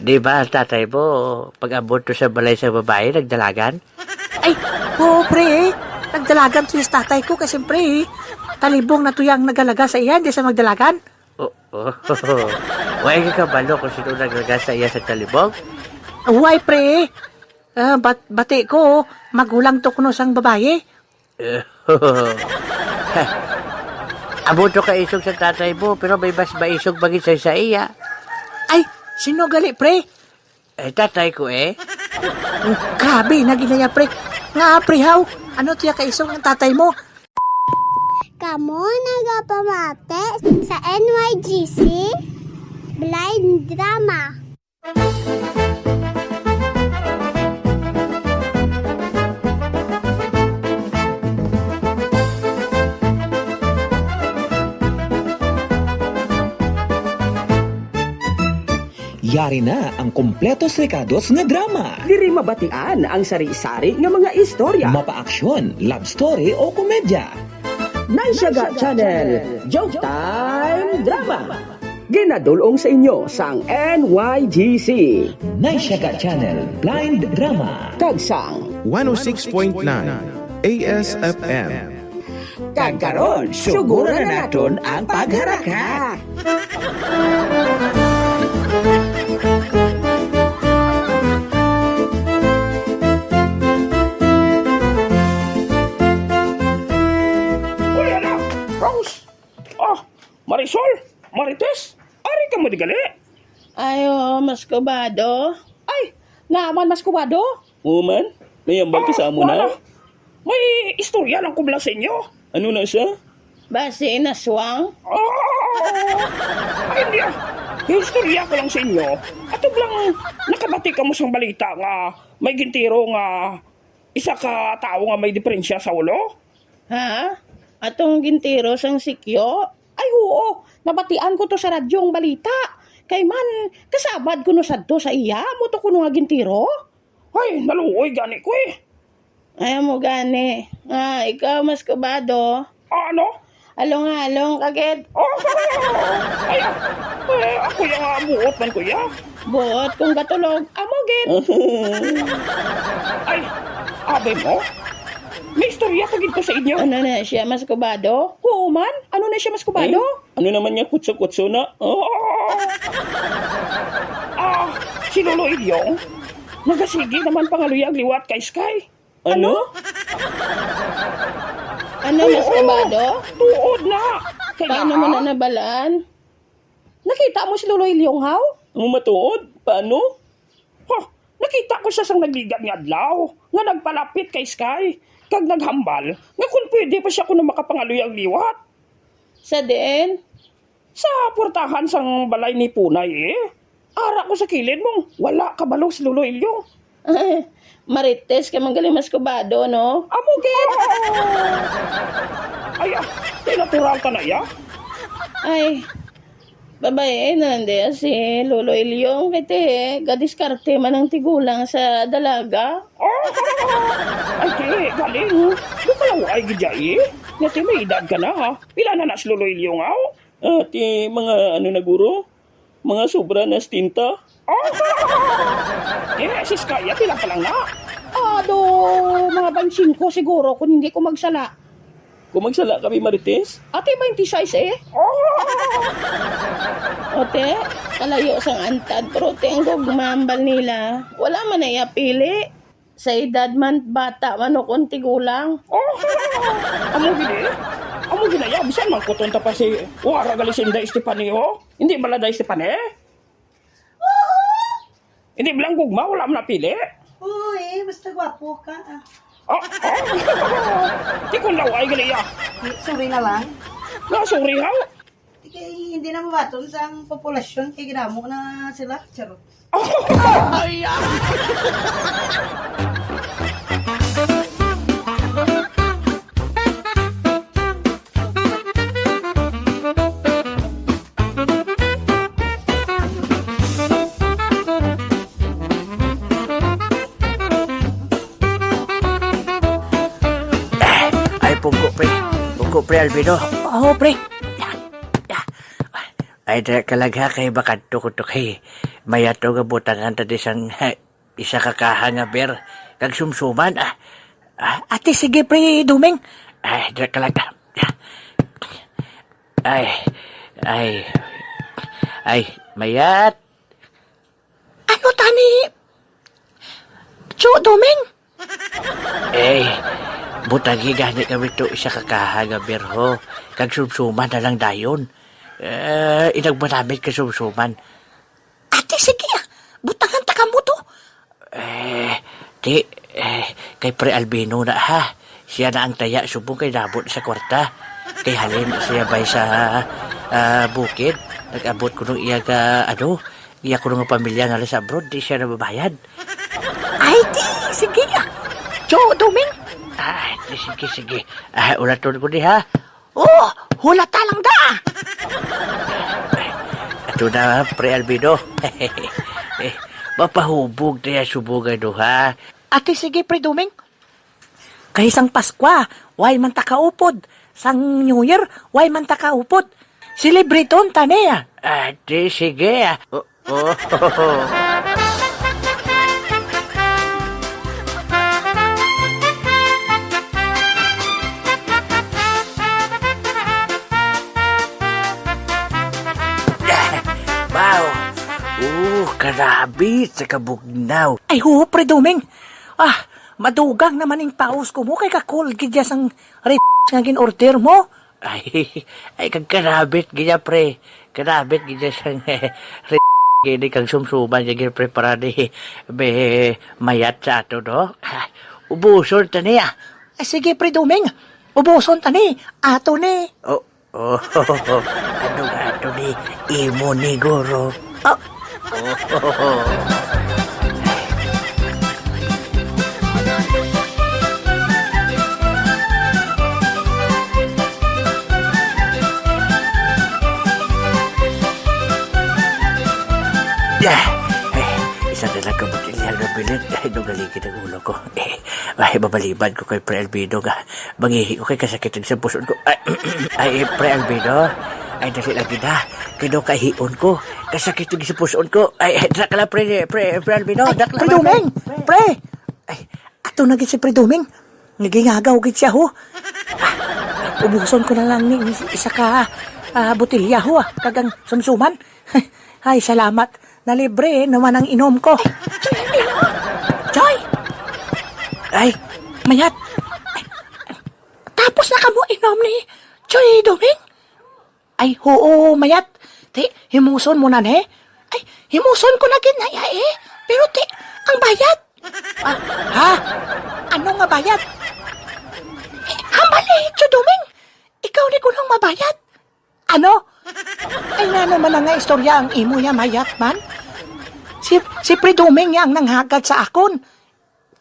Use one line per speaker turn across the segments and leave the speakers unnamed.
Di ba, tatay mo, pag-abot to sa balay sa babae, nagdalagan?
Ay, oo pre, nagdalagan to yung tatay ko kasi pre, talibong na to yung nagalaga sa iya, hindi sa magdalagan.
Huwag ka balo kung sino naglaga sa iya sa talibog?
Uway pre, bati ko, magulang to kuno sang babae.
Abot to ka isog sa tatay mo, pero may mas maisog bagay sa iya.
Ay, sino gali pre?
Tatay ko
Grabe, naginaya pre. Nga pre, how? Ano tiya kaisong ng tatay mo?
Kamu nagapamate sa NYGC Blind Drama.
Yari na ang kompletos rekados nga drama.
Diri mabatian ang sari-sari nga mga istorya.
Mapa-aksyon, love story o komedya.
Naisyaga Channel, Joke Time Drama. Ginadulong sa inyo sang NYGC.
Naisyaga Channel, Blind Drama.
Tagsang
106.9 ASFM.
kagkaron, suguro na naton ang pagharaka. Rose! Marisol! Marites! Ari ka mo di gali?
Ayo, maskubado.
Ay, naman mas kubado?
Uman, nayambal ka sa amo na.
wala. May istorya lang kubla sa inyo.
Ano na siya?
Basi naswang.
Ay, hindi Istorya ko lang sa inyo. Ato lang nakabati ka mo sang balita nga may gintiro nga isa ka tao nga may diferensya sa ulo.
Ha? Atong gintiro sang sikyo?
Ay, oo. Nabatian ko to sa radyong balita. Kay man, kasabad ko no sadto sa iya. Muto ko no nga gintiro. Ay, naluoy gani ko
Ayaw mo gani. Ikaw maskubado.
Ano?
Along-along kagid.
Ay, ako yung buot man kuya.
Buot kung katulog. Amo gid.
Ay, abay mo? May istorya pa gito sa inyo.
Ano na siya maskubado?
Oo man, ano na siya mas kubado?
Ano naman niya kutso-kutso na?
Si Lolo Ilyong, nagasigi naman pangaluyag liwat kay Sky.
Ano?
Ano maskubado?
Tuod na.
Paano mo na nabalaan?
Nakita mo si Lolo Ilyong, haw?
Ang matuod? Paano?
Nakita ko siya sang nagligat ni Adlaw, nga nagpalapit kay Sky, kag naghambal, nga kung pwede pa siya kuno makapangaluyag liwat.
Sa din?
Sa portahan sang balay ni Punay Ara ko sa kilid mo, wala kabalo si Lolo Ilyong.
Marites ka magaling maskubado, no?
Amo gid. Ay, natural ka na ya?
Ay, babae na hindi si Lolo Ilyong kiti gadiskarte man ang tigulang sa dalaga.
Ay, te, galing. Doon ka lang ay gidya Ngati may edad ka na ha. Pila na si Lolo Ilyong aw?
Ati mga ano na guro? Mga sobra na stinta?
Si Skya, pila pa lang na. Mga 25 siguro kung hindi ko magsala.
Kung magsala kami Marites?
Ate, 26
Ote, kalayo sang antad, pero te ang gugmambal nila. Wala man na pili. Sa edad man, bata man o kung tigulang.
Amo ginaya, bisan man kutunta pa si Wara Galisinda Estepanio. Hindi balada Estepane? Hindi bilang gugma, wala man napili.
Uy, basta gwapo ka.
Di kung law ay ginaya.
Sorry na lang.
Sorry ha?
Hindi na mabaton sa ang populasyon. Kaya ginamo na sila. Charot.
Pungko pre Albino.
Oo, pre.
Ay, da kalagha kay bakanto ko to kay. Maya to nga butangan ta disang isa kakaha nga ber. Kag sumsuman. Ate, sige pre, Dumeng. Ay, da kalagha. Ay, mayat.
Ano tani? Cho, Dumeng?
Butagi gani kami to isa kakaha nga ber ho. Kag sumsuman na lang dayon. Inagmaramit ka sumsuman.
Ate, sige butangan ta ka mo to.
Kay Pre Albino na ha. Siya na ang taya subong kay nabot sa kwarta. Kay halin siya bay sa bukid. Nag-abot ko nung iya ka, iya ko nung pamilya nga sa abroad. Di siya nababayad.
Ay, di, sige Cho, Dumeng?
Sige. Ulaton ko di ha.
Oh, hulata lang da.
Ato na, Pre Albino. Mapahubog na yan subugan do ha.
Ate, sige, pre, Dumeng. Kay isang Paskwa, way man ta kaupod. Sang New Year, way man ta kaupod. Celebraton tane
Ate, sige. Wow. Karabit sa kabugnaw.
Ay, pre, Dumeng. Madugang naman yung paus ko mo kay kakul gidya sang nga gin-order mo.
Ay, kag karabit gidya, pre. Karabit gidya sang gini kang sumsuman gidya, pre, para di mayat sa ato, no? Ubuson tani,
Ay, sige, pre, Dumeng. Ubuson tani. Ato ni.
Ano nga ato ni imo ni Goro? Isa na lang kabutilyan na bilit. Galigid ang ulo ko. Babaliban ko kay Pre Albino nga. Mangihi ko kay kasakitan sa puson ko. Pre Albino. Dali lagi na. Kino kahion ko. Kasakitan sa puson ko. Dak lang, Pre Albino. Dak lang.
Pre Dumeng. Pre. Ato na gid si Pre Dumeng. Nagingagaw gid siya ho. Ubuson ko na lang ni isa ka butilya ho. Kagang sumsuman. Ay, salamat. Nalibre naman ang inom ko. Joy! Ay, mayat. Tapos na ka mo inom ni Joy Dumeng? Ay, oo, mayat. Himuson mo na ne? Ay, himuson ko na ginaya Pero ang bayad. Ano nga bayad? Hambali, Joy Dumeng. Ikaw ni ko lang mabayad. Ano? Ay, nga naman nga istorya ang imo niya mayat man. Si Pre Dumeng niya ang nanghagad sa akon.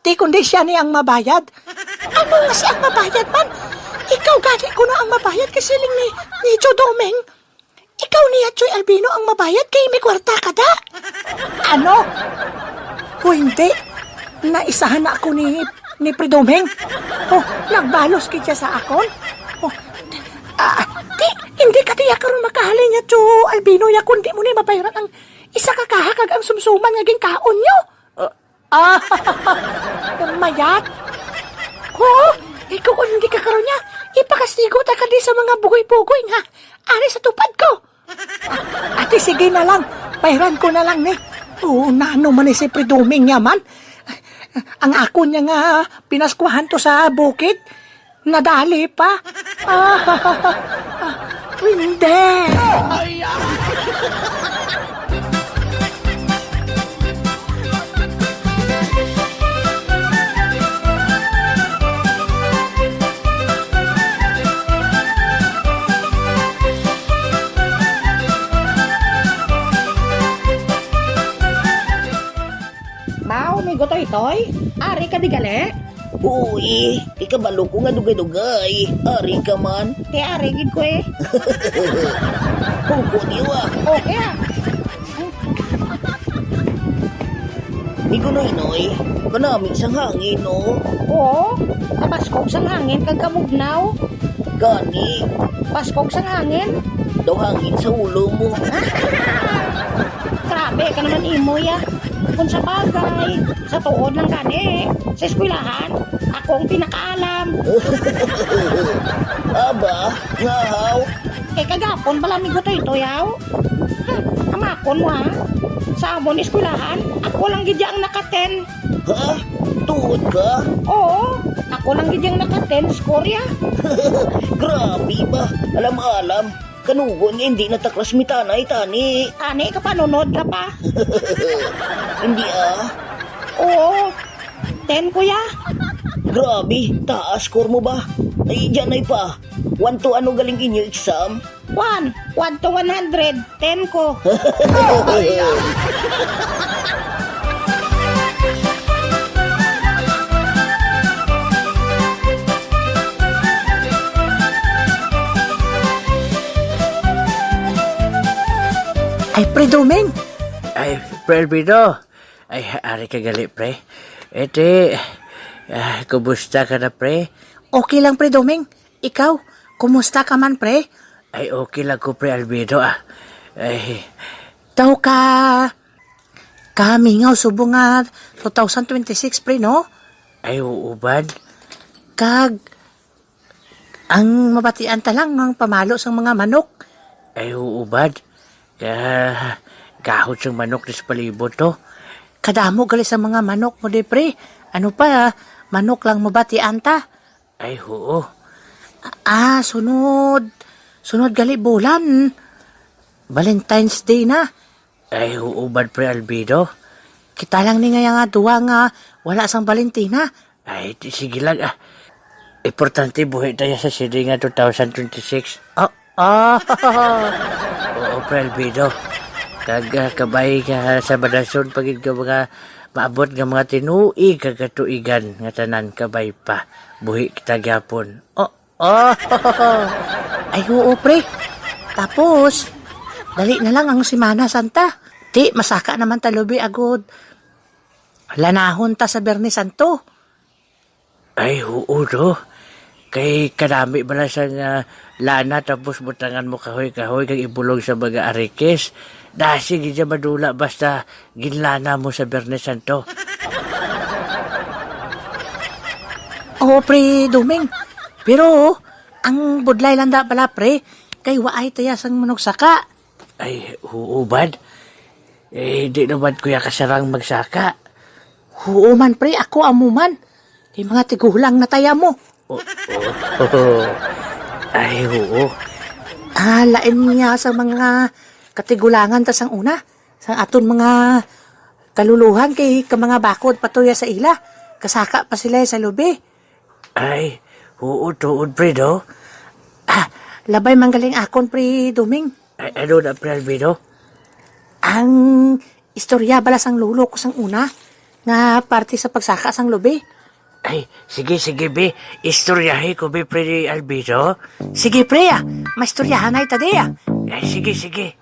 Di kundi siya niya ang mabayad. Ano nga siya ang mabayad man? Ikaw gani ko na ang mabayad kasi lang ni Joe Dumeng. Ikaw niya Joy Albino ang mabayad kay may kwarta ka da. Ano? Hindi. Naisahan na ako ni Pre Dumeng. Nagbalos kita sa akon. Hindi ka tiyak karon makahalin niya Joe Albino ya kundi mo ni mabayaran ang isa kakahakag ang sumsuman nga ginkaon niyo. Mayat. Ikaw kung hindi ka karon niya, ipakastigo ta ka di sa mga bugoy-bugoy nga. Ari sa tupad ko. Ate, sige na lang. Bayaran ko na lang ni. Naano man si Pre Dumeng niya man. Ang ako niya nga pinaskwahan to sa bukid. Nadali pa. Hindi. Mau, may gotoy-toy? Ari ka di gali?
Uy, ikabalo ko nga dugay-dugay. Ari ka man.
Te ari gid ko
Huko niwa.
Okay
Migo noy, kanami sang hangin, no?
Oo. Paskog sang hangin kag kamugnaw.
Gani.
Paskog sang hangin.
daw hangin sa ulo mo.
Grabe ka naman imo ya. Kung sa bagay, sa tuod lang gani, sa eskwelahan, akong pinakaalam.
Aba, ngahaw.
Eh kagapon pala migo to ito yaw. Amakon mo ha. Sa amon eskwelahan, ako lang gidya ang naka-10.
Ha? Tuod ka?
Oo, ako lang gidya ang naka-10 score ya.
Grabe ba? Alam-alam. Kanugon nga hindi nataklas mitanay, tani.
Ani ka pa, nunod ka pa.
Hindi ah.
Oo, 10 kuya.
Grabe, taas score mo ba? Ay, dyan ay pa. 1 to ano galing inyo exam?
1 to 100, 10 ko. Ay, Pre Doming,
Ay, Pre Albedo. Ay, ari ka gali, pre. Ete, kumusta ka na, pre?
okay lang Pre Doming. Ikaw, kumusta ka man Pre?
Ay, okay lang ko, Pre Albedo, ah. Ay,
Daw kamingaw subo nga 2026 Pre, no?
ay, uubad.
Kag, ang mabatian talang ang pamalo sa mga manok.
Ay, uubad. Kaya, gahot siyang manok sa palibot to.
Kadamo gali sa mga manok mo de Pre. Ano pa, manok lang mabatian ta.
Ay, oo.
Sunod. Sunod gali bulan. Valentine's Day na.
Ay, uubad, Pre Albedo.
Kita lang ni nga duwa nga wala sang Valentina.
Ay, sige lang, ah. Importante buhay tayo sa sidi nga 2026. Oo, Pre Albedo. Kabay ka sa badason pagid ka mga maabot nga mga tinuig kagatuigan nga tanan kabay pa. Buhi kita gyapon.
Ay, oo, Pre. Tapos, dali na lang ang Simana Santa. Di, masaka naman talubi agod. Lanahon ta sa Berni Santo.
Ay, oo, do. Kay kadami bala sa nga lana tapos butangan mo kahoy-kahoy kag ibulog sa mga arikis. Dasi gidya madula basta ginlana mo sa Bernes Santo.
Oo, Pre Duming. Pero, ang budlay lang da pala, Pre, kay waay taya sang manugsaka.
Ay, huubad. Eh, di naman kuya kasarang magsaka.
Oo man, Pre, ako amuman. Kay mga tigulang na taya mo.
Ay, oo.
Lain niya sa mga katigulangan ta sang una. Sang aton mga kaluluhan kay ka mga bakod patuya sa ila. Kasaka pa sila sa lubi.
Ay, oo, tuod, pre, do.
Labay manggaling akon, Pre Duming.
Ay, ano na, pre, Albedo?
Ang istorya bala sang lulo ko sang una. Nga parte sa pagsaka sang lubi.
Ay, sige, be. Istoryahe ko, be, pre, Albedo.
Sige, Pre, maistoryahan ay tadi.
Ay, sige.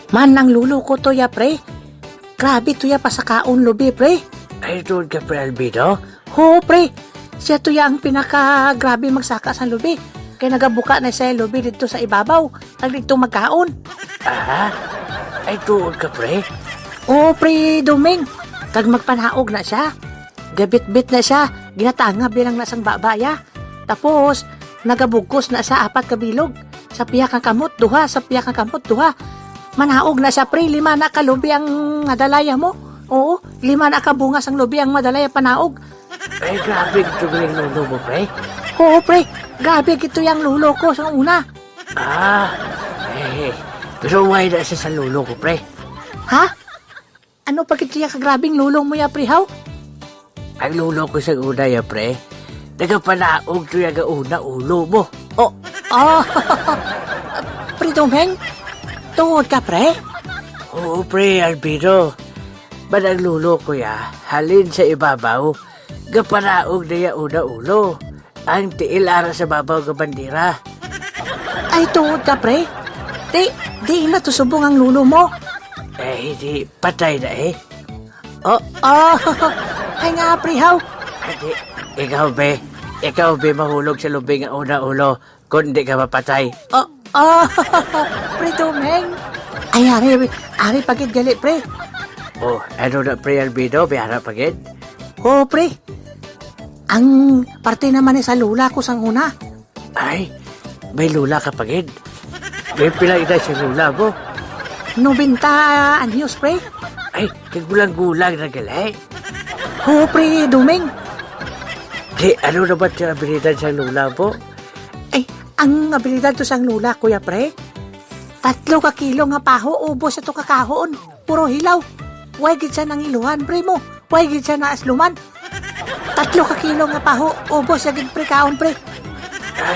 Man ang lulo ko to ya, Pre. Grabe to ya pasakaon lubi, Pre.
Ay, tuod ka, pre, Albedo?
Ho, Pre. Siya to ya ang pinaka-grabe magsaka sa lubi. Kaya nagabuka na siya lubi dito sa ibabaw. Ang dito magkaon.
Ay, tuod ka, pre?
Oo, Pre Duming. Kag magpanaog na siya. Gabit-bit na siya. Ginatanga bilang nasang babaya. Tapos, nagabugkos na sa 4 kabilog. Sa piyak ang kamot, duha. Sa piyak ang kamot, duha. Manaog na siya, Pre. 5 na kalubi ang madalaya mo. Oo, 5 na kabungas ang lubi ang madalaya panaog.
Ay, grabe, ito galing lulo mo, pre.
Oo, Pre. Grabe gito yung lulo ko sa una.
Pero why na siya sa lulo ko, pre?
Ha? Ano pa gito yung kagrabing lulo mo ya, Pre, how?
Ang lulo ko sa una, ya, pre. Nagapanaog to yung una ulo mo.
Pre Domeng, tungod ka, Pre?
Oo, pre, Albedo. Manang lulo ko ya, halin sa ibabaw. Gaparaog na ya una ulo. Ang tiil ara sa babaw ga bandira.
Ay, tuod ka, pre. Di na to subong ang lulo mo.
Di patay na eh.
Oh, ay nga, pre, how?
Adi, ikaw be mahulog sa lubing ang una ulo kung di ka mapatay.
Pre Domeng. Ay, ari pagid galit, pre.
Ano na pre Albedo, biyara pagid?
Oh, pre. Ang parte naman ni sa lula ko sang una.
Ay, may lula ka pagid. May pila ita sa lula mo.
90 anyos, pre.
Ay, kagulang-gulang na gali.
Oh, pre Domeng.
Ano na ba yung abilidad sa lula mo?
Ay, ang abilidad to sang lula, kuya, pre. 3 ka kilo nga paho, ubos ito kakahon. Puro hilaw. Way gid siya nang iluhan, pre mo. Way gid siya na asluman. 3 ka kilo nga paho, ubos siya gid pre kaon, pre.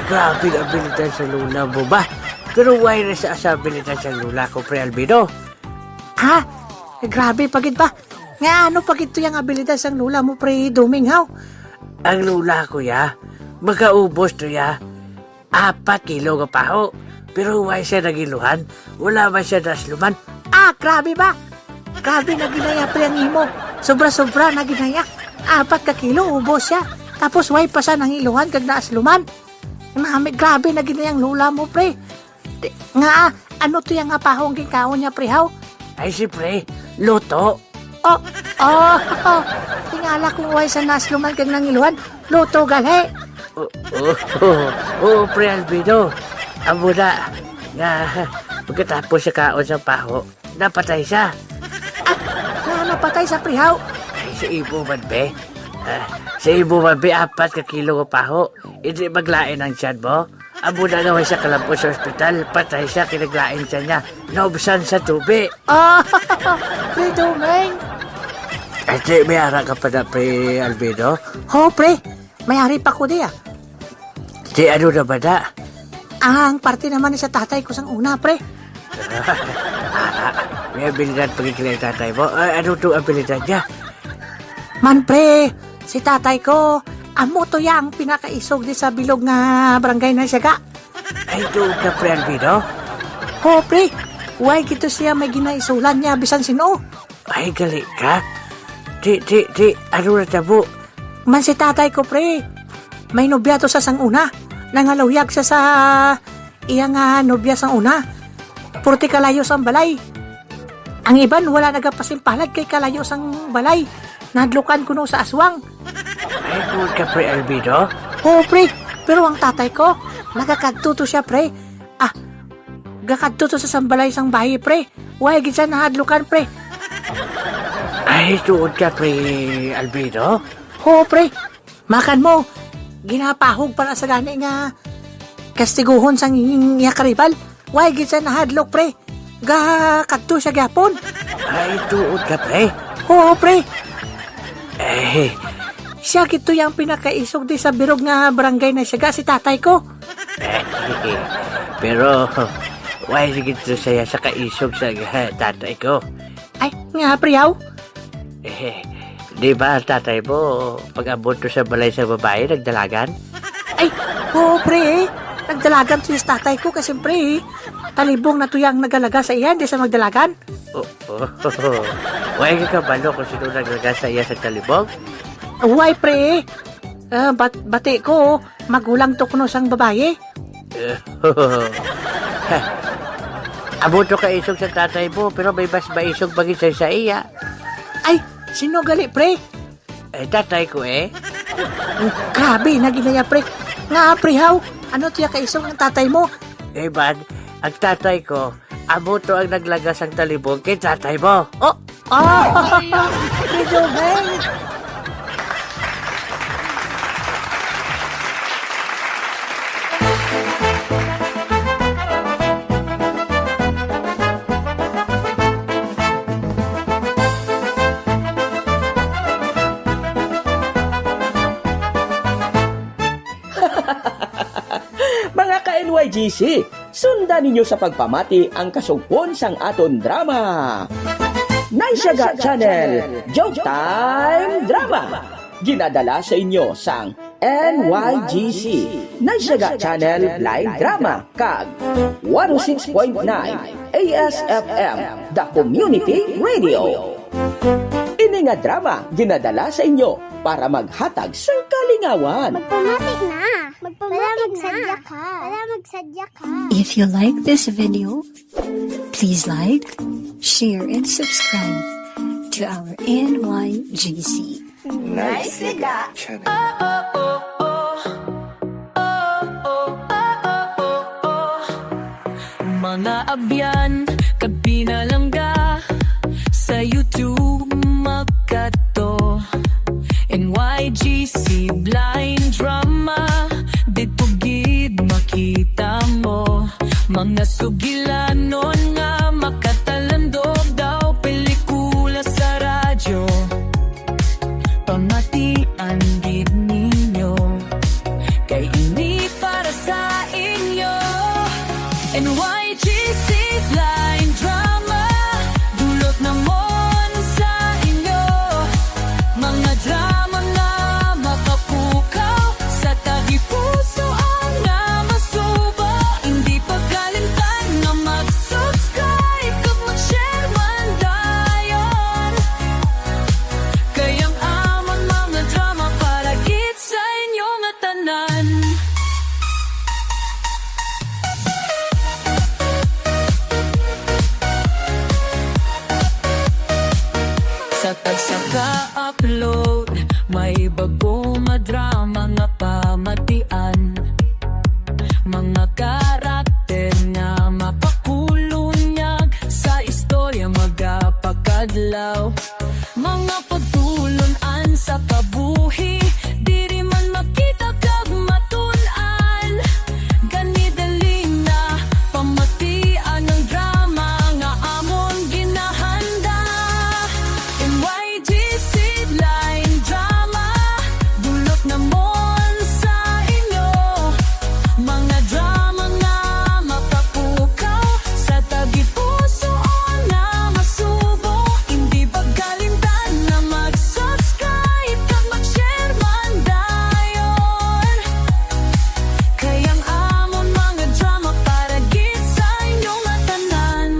Grabe ang abilidad sa lula mo ba? Pero why na sa abilidad sa lula ko, pre Albedo?
Ha? Grabe pagid ba? Nga ano pagid to yung abilidad sang lula mo, pre Doming, haw?
Ang lula ko ya, magkaubos to ya, 4 kilo nga paho. Pero why siya nagiluhan? Wala ba siya nasluman?
Grabe ba? Grabe na ginaya pre ang imo. Sobra-sobra na ginaya. 4 ka kilo, ubos siya. Tapos way pa sa nangiluhan kag naasluman. Grabe na ginayang lula mo, pre. Nga, ano to yung apahong kikaon niya, pre, haw?
Ay si pre, loto.
Tingala kung way sa nasluman kag nangiluhan. Luto gali.
Pre Albedo. Amo na, nga, pagkatapos siya kaon sa paho, napatay siya.
Napatay sa pre, haw?
Ay, sa ibo man, be. Sa ibo man, be, 4 ka kilo nga paho. Hindi maglain ang tiyan mo. Amo na naman siya kalapos sa ospital. Patay siya, kinaglain siya niya. Naubsan sa tubi.
Pre Domeng.
At may ara ka pa na, pre Albedo.
Ho, pre. May-ari pa ko diya.
Di ano na ba na?
Ang parte naman ni sa tatay ko sang una, pre.
May abilidad pagkikilay tatay mo. Ano to abilidad niya?
Man, pre, si tatay ko, amo to yang pinakaisog di sa bilog nga barangay na siyaga.
Ay, doon ka, pre Albedo?
Ho, pre, why gito siya may ginaisulan niya bisan sino?
Ay, gali ka? Di, ano na tabo?
Man si tatay ko, pre, may nobya to sa sang una. Nangaluyag siya sa iyang nobya sang una. Purti kalayo sang balay. Ang iban wala nagapasimpalag kay kalayo sang balay. Nadlukan ko no sa aswang.
Ay, doon ka, pre Albedo?
Oo, pre. Pero ang tatay ko, nagakadto to siya, pre. Gakadto to sa sambalay sang bahay, pre. Huwag gid siya nahadlukan, pre.
Ay, doon ka, pre Albedo?
Oo, pre. Makan mo. Ginapahog para sa gani nga kastiguhon sang iya karibal. Huwag gid siya nahadlok, pre. Gakadto siya gyapon.
Ay, doon ka, pre?
Oo, pre.
Siya
gito yung pinakaisog di sa birog nga barangay na siya si tatay ko.
Pero, why sigito saya sa kaisog sa tatay ko?
Ay, nga priyaw.
Di ba tatay mo, pag-abot ko sa balay sa babae, nagdalagan?
Ay, oo pre, nagdalagan to yung tatay ko kasi pre, talibong na tuyang nagalaga sa iyan, di sa magdalagan.
Why ka kabalo kung sino naglaga sa iya sa talibong?
Why pre, bati ko, magulang to kuno sang babae.
Abot ko kaisog sa tatay mo, pero may mas maisog bagay sa iya.
Ay, sino gali pre?
Tatay ko
Grabe, naginaya pre. Nga pre, how? Ano tiya kaisog ng tatay mo?
Man, ang tatay ko, amo to ang naglagas ang talibong kay tatay mo.
Medyo bang.
Mga ka-NYGC, sundan ninyo sa pagpamati ang kasugpon sang aton drama. Naisyaga Channel, Joke Time Drama. ginadala sa inyo sang NYGC Naisyaga Channel Blind Drama kag 106.9 ASFM The Community Radio. Ini nga drama ginadala sa inyo para maghatag sa kalingawan.
Magpamatik na. Magsadya ka. Para magsadya ka.
If you like this video, please like, share, and subscribe to our NYGC.
Mga abyan, kabinalangga sa YouTube magkato. NYGC blind drama, dito gid makita mo. Mga sugilanon nga makatalandog daw pelikula sa radyo. Pamatian gid ninyo, kay ini para sa inyo. NYGC blind drama, dulot namon sa inyo. Mga drama na makapukaw sa tagi-puso ang namasubo. Hindi pagkalimtan na mag-subscribe kag mag-share man dayon. Kayang amon mga drama para gid sa inyo nga tanan. Sa tagsaka-upload, may bago madrama nga pamatian. Mga karakter nga mapakulonyag sa istorya magapakadlaw. Mga pagtulon-an sa kabuhi, diri man makita kag matun-an. Ganidali na pamatian ng drama nga amon ginahanda. NYGC blind drama, dulot namon sa inyo. Mga drama nga mapapukaw sa tagi-puso nga masubo. Hindi pagkalimtan na mag-subscribe kag mag-share man dayon. Kayang amon mga drama para gid sa inyo nga tanan.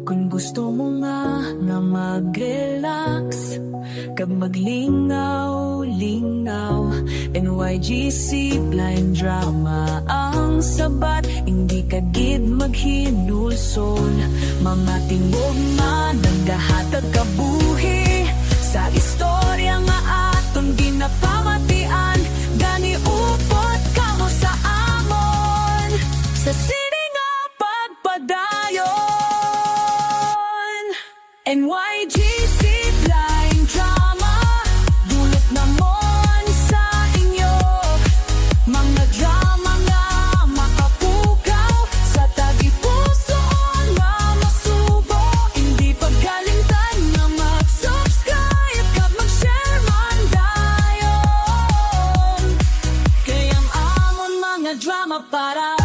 Kung gusto mo nga mag-relax kag maglingaw-lingaw, NYGC blind drama ang sabat. Hindi ka gid maghinulsol, mga tingog nga nagahatag kabuhi sa istorya nga aton ginapamatian. Gani upot kamo sa amon sa sini nga pagpadayon. NYGC blind drama, dulot namon sa inyo. Mga drama nga makapukaw sa tagi-puso nga masubo. Hindi pagkalimtan na mag-subscribe kag mag-share man dayon. Kayang amon mga drama para